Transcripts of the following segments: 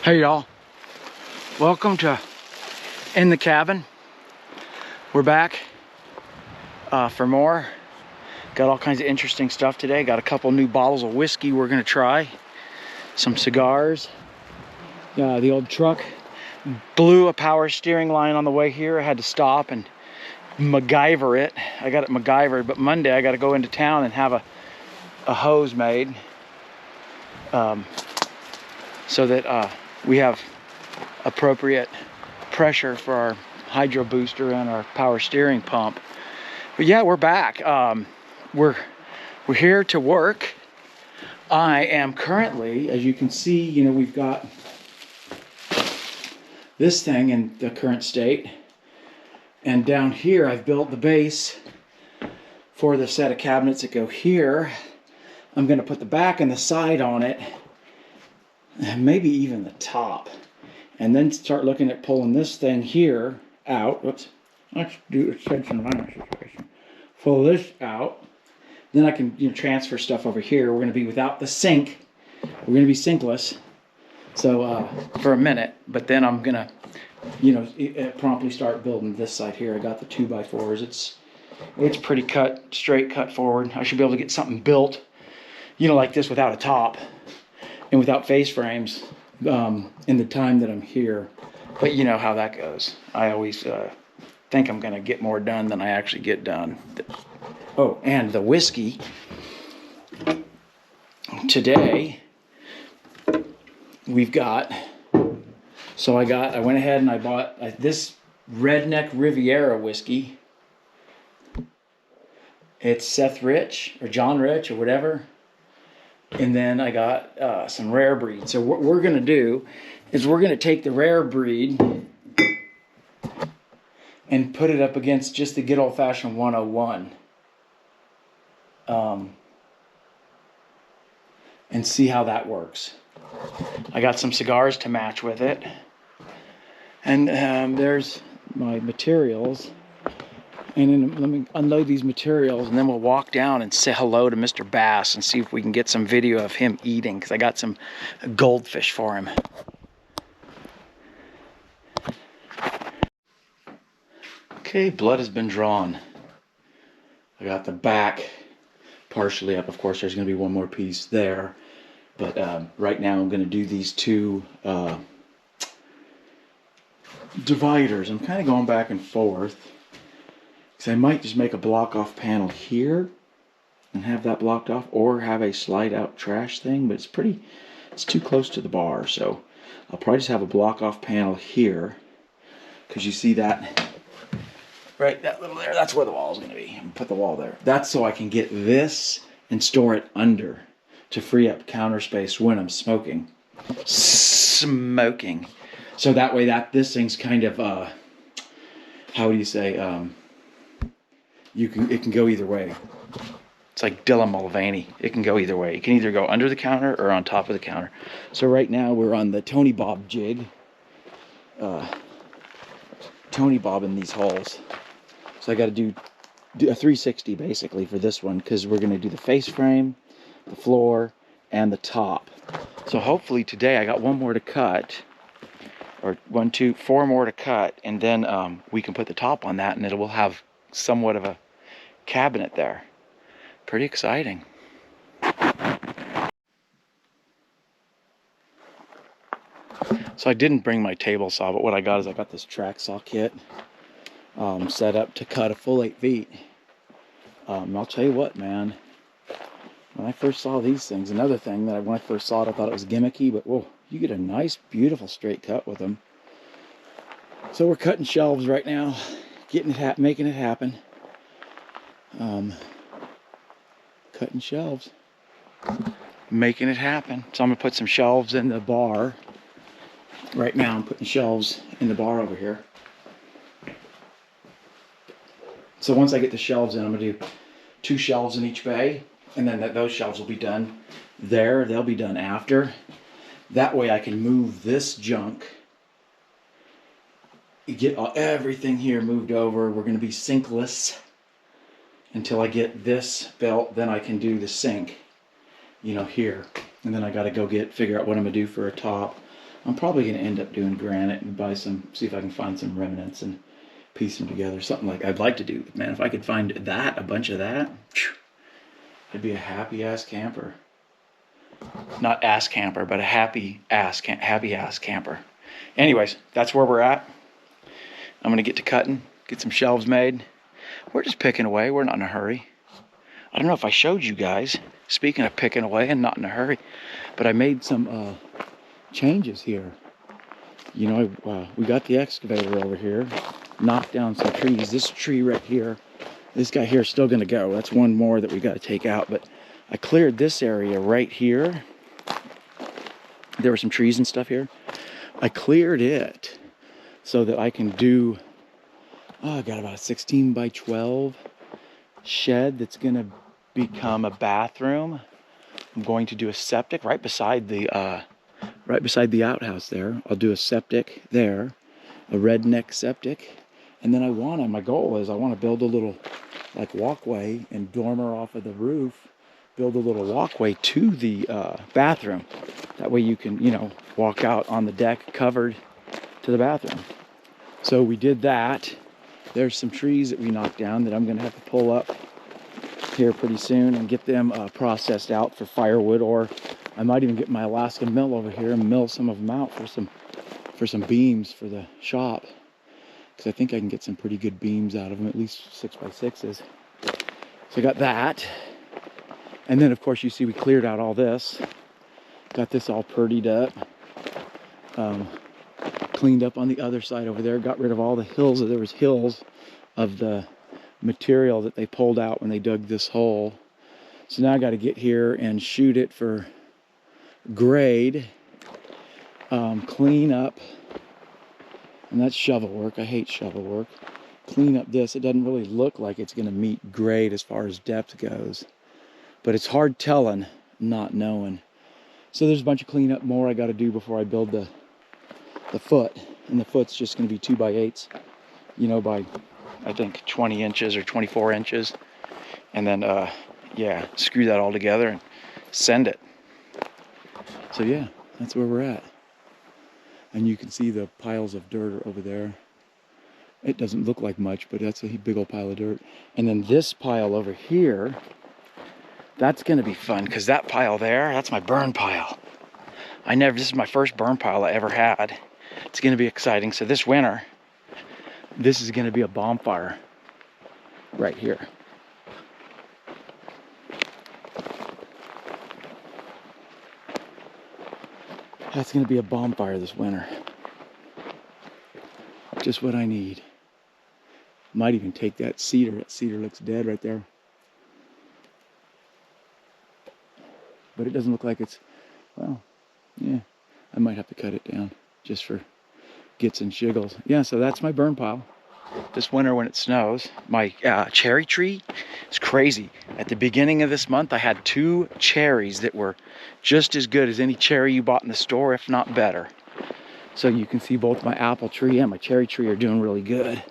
Hey y'all, welcome to In the Cabin. We're back for more. Got all kinds of interesting stuff today. Got a couple new bottles of whiskey we're gonna try. Some cigars. The old truck blew a power steering line on the way here. I had to stop and MacGyver it. I got it MacGyvered, but Monday I got to go into town and have a hose made so that we have appropriate pressure for our hydro booster and our power steering pump. But yeah, we're back. We're here to work. I am currently, as you can see, we've got this thing in the current state, and down here I've built the base for the set of cabinets that go here. I'm going to put the back and the side on it, and maybe even the top, and then start looking at pulling this thing here out. Whoops. Let's do extension liner situation. Pull this out. Then I can transfer stuff over here. We're going to be without the sink. We're going to be sinkless. So for a minute, but then I'm going to promptly start building this side here. I got the 2x4s. It's pretty straight cut forward. I should be able to get something built, like this without a top and without face frames in the time that I'm here. But you know how that goes. I always think I'm going to get more done than I actually get done. Oh, and the whiskey today we've got. So I went ahead and I bought this Redneck Riviera whiskey. It's Seth Rich or John Rich or whatever. And then I got some rare breed. So what we're going to do is we're going to take the rare breed and put it up against just the good old-fashioned 101. And see how that works. I got some cigars to match with it. And there's my materials. And then let me unload these materials, and then we'll walk down and say hello to Mr. Bass and see if we can get some video of him eating, because I got some goldfish for him. Okay, blood has been drawn. I got the back partially up. Of course, there's going to be one more piece there. But right now I'm going to do these two dividers. I'm kind of going back and forth. So I might just make a block off panel here and have that blocked off, or have a slide out trash thing, but it's too close to the bar, so I'll probably just have a block off panel here, because you see that right, that little there, that's where the wall is going to be. I'm put the wall there. That's so I can get this and store it under to free up counter space when I'm smoking. So that way this thing's kind of how do you say, it can go either way. It's like Dylan Mulvaney. It can go either way. It can either go under the counter or on top of the counter. So right now we're on the Tony Bob jig. Tony Bob in these holes. So I got to do a 360 basically for this one, because we're going to do the face frame, the floor, and the top. So hopefully today I got one more to cut, or 4 more to cut, and then we can put the top on that, and it will have somewhat of a cabinet there. Pretty exciting. So I didn't bring my table saw, but what I got is I got this track saw kit set up to cut a full 8 feet. I'll tell you what, man, when I first saw these things, another thing that when I first saw it, I thought it was gimmicky, but whoa, you get a nice, beautiful straight cut with them. So we're cutting shelves right now, making it happen. Cutting shelves, making it happen. So I'm gonna put some shelves in the bar. Right now I'm putting shelves in the bar over here. So once I get the shelves in, I'm gonna do 2 shelves in each bay, and then those shelves will be done there. They'll be done after. That way I can move this junk, get everything here moved over. We're gonna be sinkless until I get this built. Then I can do the sink, here. And then I got to go figure out what I'm gonna do for a top. I'm probably going to end up doing granite and buy some, see if I can find some remnants and piece them together. Something like I'd like to do. Man, if I could find that, a bunch of that, I'd be a happy ass camper. Not ass camper, but a happy ass camper. Anyways, that's where we're at. I'm going to get to cutting, get some shelves made. We're just picking away. We're not in a hurry. I don't know if I showed you guys, speaking of picking away and not in a hurry, but I made some changes here. You know, we got the excavator over here, knocked down some trees. This tree right here, this guy here is still going to go. That's one more that we got to take out, but I cleared this area right here. There were some trees and stuff here. I cleared it so that I can do, I got about a 16 by 12 shed that's going to become a bathroom. I'm going to do a septic right beside the outhouse there. I'll do a septic there, a redneck septic. And then my goal is I want to build a little like walkway and dormer off of the roof, build a little walkway to the bathroom. That way you can, you know, walk out on the deck covered to the bathroom. So we did that. There's some trees that we knocked down that I'm going to have to pull up here pretty soon and get them processed out for firewood, or I might even get my Alaska mill over here and mill some of them out for some beams for the shop, because I think I can get some pretty good beams out of them, at least 6x6s. So I got that, and then of course you see we cleared out all this, got this all purdied up, cleaned up on the other side over there, got rid of all the hills. There was hills of the material that they pulled out when they dug this hole. So now I got to get here and shoot it for grade, clean up, and that's shovel work. I hate shovel work. Clean up this. It doesn't really look like it's going to meet grade as far as depth goes, but it's hard telling, not knowing. So there's a bunch of cleanup more I got to do before I build the foot, and the foot's just going to be 2x8s, you know, by I think 20 inches or 24 inches, and then yeah, screw that all together and send it. So yeah, that's where we're at. And you can see the piles of dirt over there. It doesn't look like much, but that's a big old pile of dirt. And then this pile over here, that's going to be fun, because that pile there, that's my burn pile. This is my first burn pile I ever had. It's going to be exciting. So this winter, this is going to be a bonfire right here. That's going to be a bonfire this winter. Just what I need. Might even take that cedar. That cedar looks dead right there. But it doesn't look like it's, well, yeah. I might have to cut it down just for gits and shiggles. Yeah, so that's my burn pile. This winter when it snows, my cherry tree is crazy. At the beginning of this month, I had 2 cherries that were just as good as any cherry you bought in the store, if not better. So you can see both my apple tree and my cherry tree are doing really good.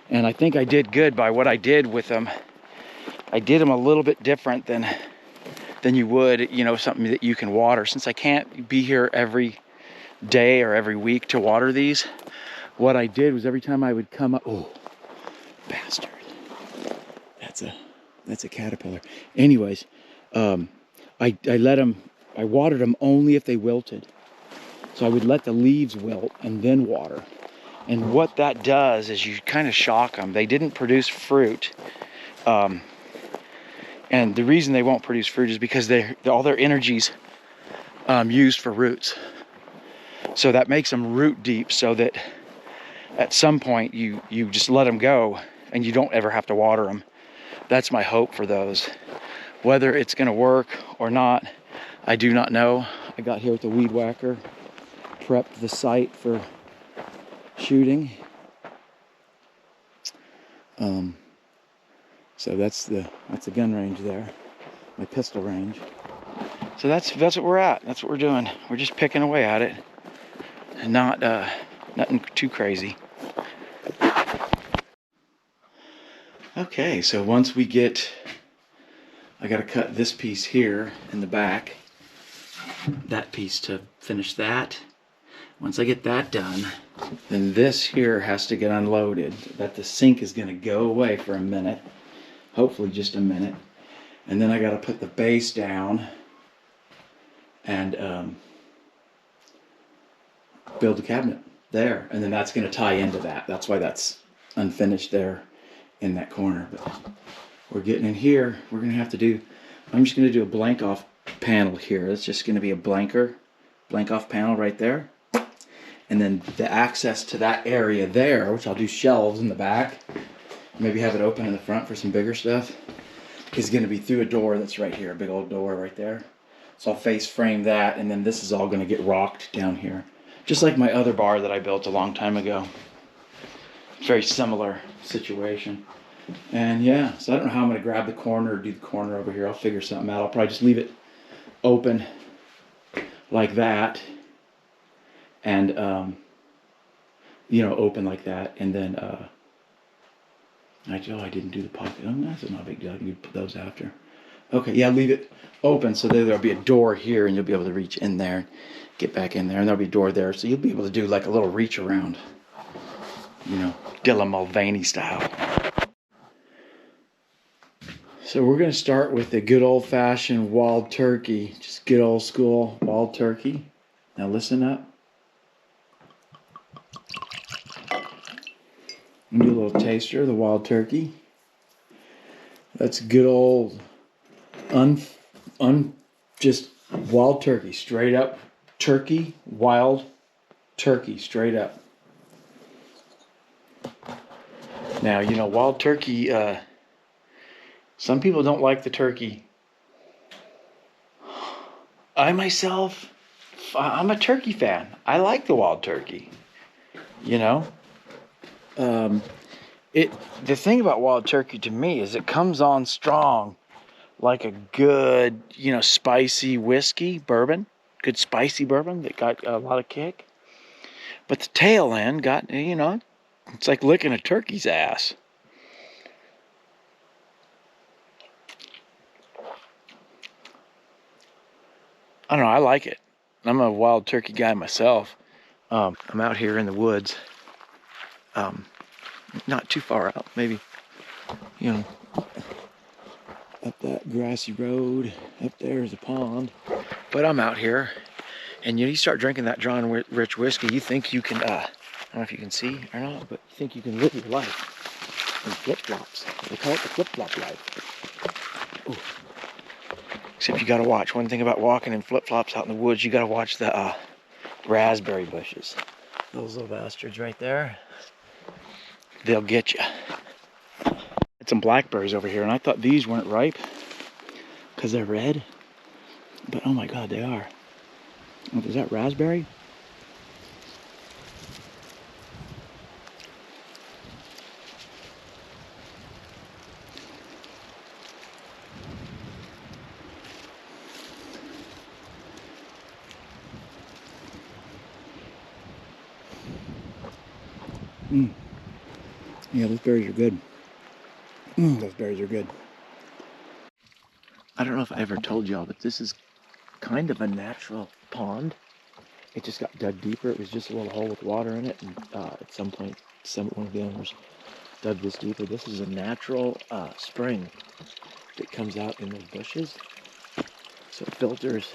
And I think I did good by what I did with them. I did them a little bit different than you would, you know, something that you can water. Since I can't be here every day or every week to water these, what I did was every time I would come up, oh, bastard, that's a caterpillar. Anyways, I watered them only if they wilted. So I would let the leaves wilt and then water. And what that does is you kind of shock them. They didn't produce fruit. And the reason they won't produce fruit is because all their energy's used for roots. So that makes them root deep, so that at some point you just let them go and you don't ever have to water them. That's my hope for those. Whether it's going to work or not, I do not know. I got here with the weed whacker, prepped the site for shooting. So that's the gun range there, my pistol range. So that's what we're at. That's what we're doing. We're just picking away at it, and not nothing too crazy. Okay, so once we get, I got to cut this piece here in the back, that piece to finish that, Once I get that done, then this here has to get unloaded. That the sink is going to go away for a minute. Hopefully just a minute. And then I got to put the base down and build a cabinet there. And then that's going to tie into that. That's why that's unfinished there in that corner. But we're getting in here. We're going to have to do, I'm just going to do a blank off panel here. It's just going to be a blank off panel right there. And then the access to that area there, which I'll do shelves in the back, maybe have it open in the front for some bigger stuff, is going to be through a door that's right here, a big old door right there. So I'll face frame that, and then this is all going to get rocked down here. Just like my other bar that I built a long time ago. Very similar situation. And yeah, so I don't know how I'm going to grab the corner or do the corner over here. I'll figure something out. I'll probably just leave it open like that. And, you know, open like that. And then, I didn't do the pocket. Oh, that's not a big deal. I can put those after. Okay, yeah, leave it open so there'll be a door here and you'll be able to reach in there, get back in there, and there'll be a door there. So you'll be able to do like a little reach around, you know, Dylan Mulvaney style. So we're going to start with the good old-fashioned wild turkey. Just good old school wild turkey. Now listen up. Do a little taster of the wild turkey. That's good old just wild turkey, straight up turkey, wild turkey, straight up. Now, you know, wild turkey, some people don't like the turkey. I myself, I'm a turkey fan. I like the wild turkey, you know. The thing about wild turkey to me is it comes on strong like a good, you know, spicy whiskey, bourbon, good spicy bourbon that got a lot of kick. But the tail end got, you know, it's like licking a turkey's ass. I don't know, I like it. I'm a wild turkey guy myself. I'm out here in the woods. Not too far out, maybe, you know, up that grassy road. Up there is a pond. But I'm out here, and you start drinking that John Rich whiskey, you think you can, I don't know if you can see or not, but you think you can live your life in flip-flops. They call it the flip-flop life. Ooh. Except you gotta watch. One thing about walking in flip-flops out in the woods, you gotta watch the raspberry bushes. Those little bastards right there. They'll get you. Had some blackberries over here, and I thought these weren't ripe because they're red. But oh my God, they are. Oh, is that raspberry? Yeah, those berries are good. Those berries are good. I don't know if I ever told y'all, but this is kind of a natural pond. It just got dug deeper. It was just a little hole with water in it, and at some point, one of the owners dug this deeper. This is a natural spring that comes out in those bushes. So it filters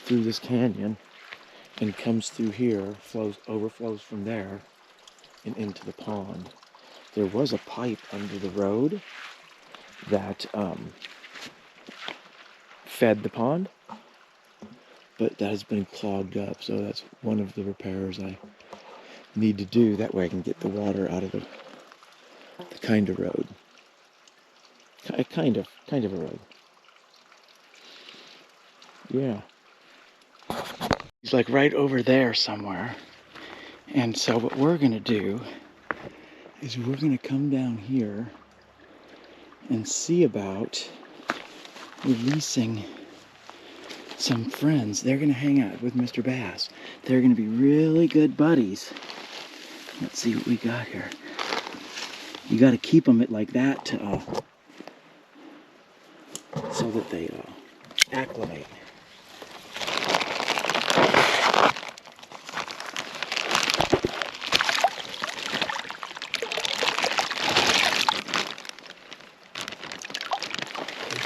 through this canyon and comes through here, overflows from there and into the pond. There was a pipe under the road that fed the pond, but that has been clogged up, so that's one of the repairs I need to do. That way I can get the water out of the kind of road. Kind of a road. Yeah. He's like right over there somewhere. And so what we're going to do is we're going to come down here and see about releasing some friends. They're going to hang out with Mr. Bass. They're going to be really good buddies. Let's see what we got here. You got to keep them at like that to, so that they acclimate.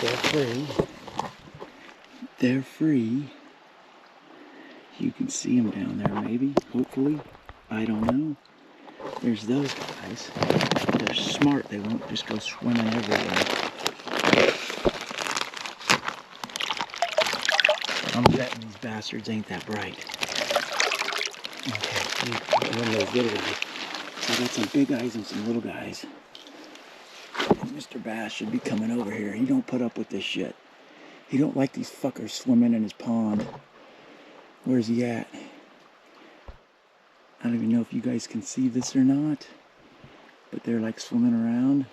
They're free. They're free. You can see them down there, maybe, hopefully. I don't know. There's those guys. They're smart. They won't just go swimming everywhere. I'm betting these bastards ain't that bright. Okay, and then those little guys. So I got some big guys and some little guys. Mr. Bass should be coming over here. He don't put up with this shit. He don't like these fuckers swimming in his pond. Where's he at? I don't even know if you guys can see this or not, but they're like swimming around.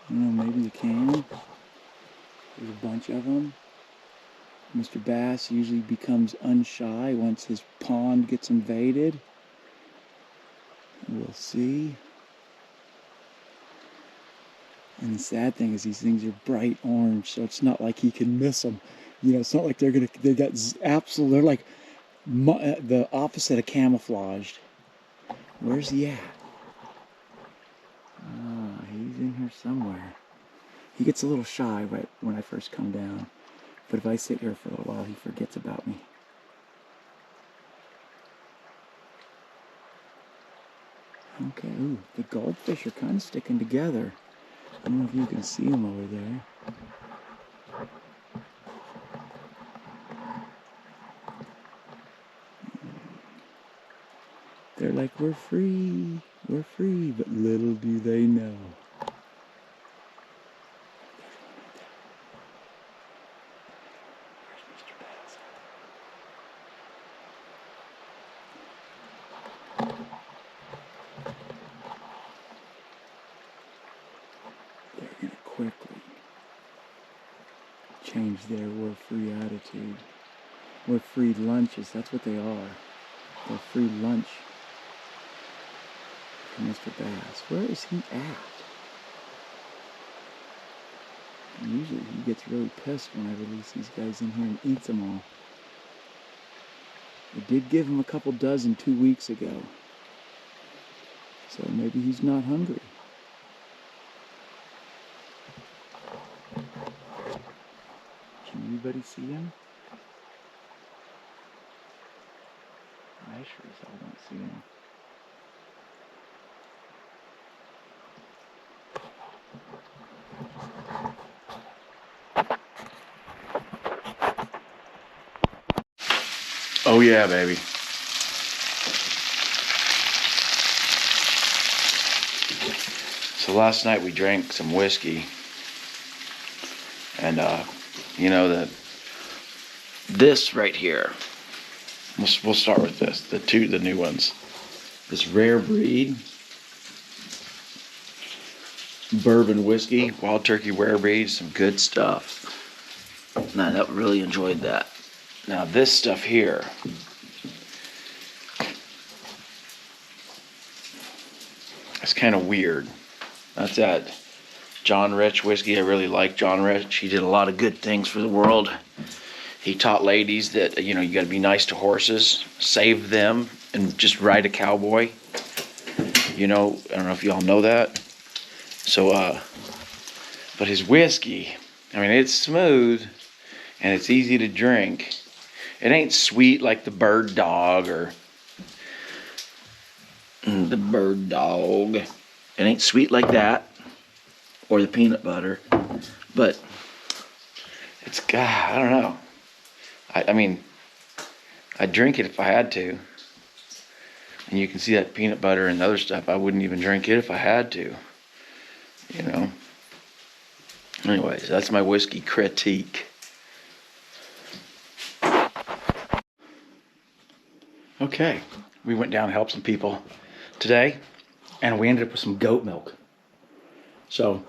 I don't know, maybe you can. There's a bunch of them. Mr. Bass usually becomes unshy once his pond gets invaded. We'll see. And the sad thing is these things are bright orange, so it's not like he can miss them. You know, it's not like they got absolute, they're like the opposite of camouflaged. Where's he at? Oh, he's in here somewhere. He gets a little shy right when I first come down. But if I sit here for a while, he forgets about me. Okay, ooh, the goldfish are kind of sticking together. I don't know if you can see them over there. They're like, we're free, but little do they know. They're going to quickly change their we're free attitude. We're free lunches, that's what they are. They're free lunch for Mr. Bass. Where is he at? Usually he gets really pissed when I release these guys in here and eats them all. I did give him a couple dozen 2 weeks ago. So maybe he's not hungry. Can anybody see him? I sure as hell don't see him. Oh yeah, baby. So last night we drank some whiskey, and you know this right here. We'll start with this. The new ones. This rare breed bourbon whiskey, Wild Turkey rare breed, some good stuff. Man, I really enjoyed that. Now this stuff here, it's kind of weird. That's that John Rich whiskey. I really like John Rich. He did a lot of good things for the world. He taught ladies that, you know, you got to be nice to horses, save them, and just ride a cowboy. You know, I don't know if y'all know that. So, but his whiskey, I mean, it's smooth and it's easy to drink. It ain't sweet like the Bird Dog or the Bird Dog. It ain't sweet like that or the peanut butter, but it's, God, I don't know. I mean, I'd drink it if I had to. And you can see that peanut butter and other stuff. I wouldn't even drink it if I had to. You know. Anyways, that's my whiskey critique. Okay, we went down to help some people today, and we ended up with some goat milk. So,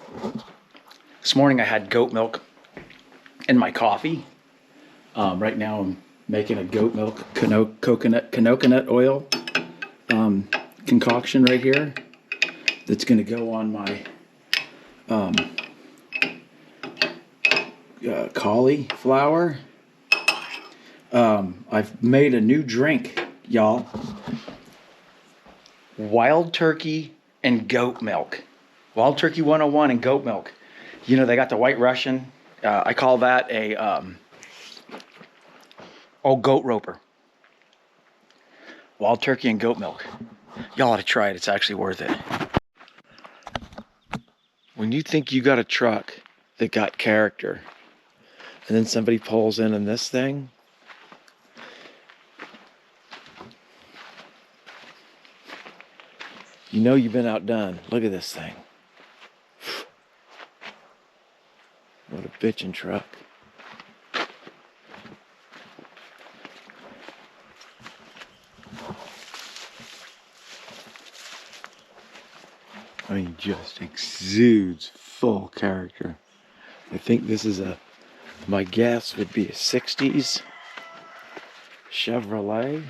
this morning I had goat milk in my coffee. Right now I'm making a goat milk coconut oil concoction right here that's going to go on my cauliflower. I've made a new drink, y'all. Wild turkey and goat milk. Wild Turkey 101 and goat milk. You know, they got the White Russian. I call that a goat roper. Wild turkey and goat milk. Y'all ought to try it. It's actually worth it. When you think you got a truck that got character, and then somebody pulls in this thing, you know you've been outdone. Look at this thing. What a bitchin' truck. I mean, just exudes full character. I think this is my guess would be a 60s Chevrolet.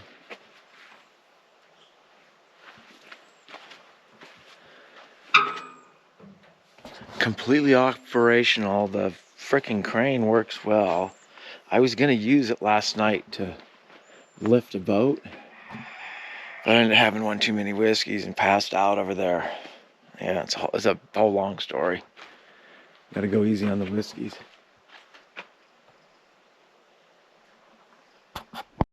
Completely operational. The frickin' crane works well. I was gonna use it last night to lift a boat, but I ended up having one too many whiskeys and passed out over there. Yeah, it's a whole long story. Gotta go easy on the whiskeys.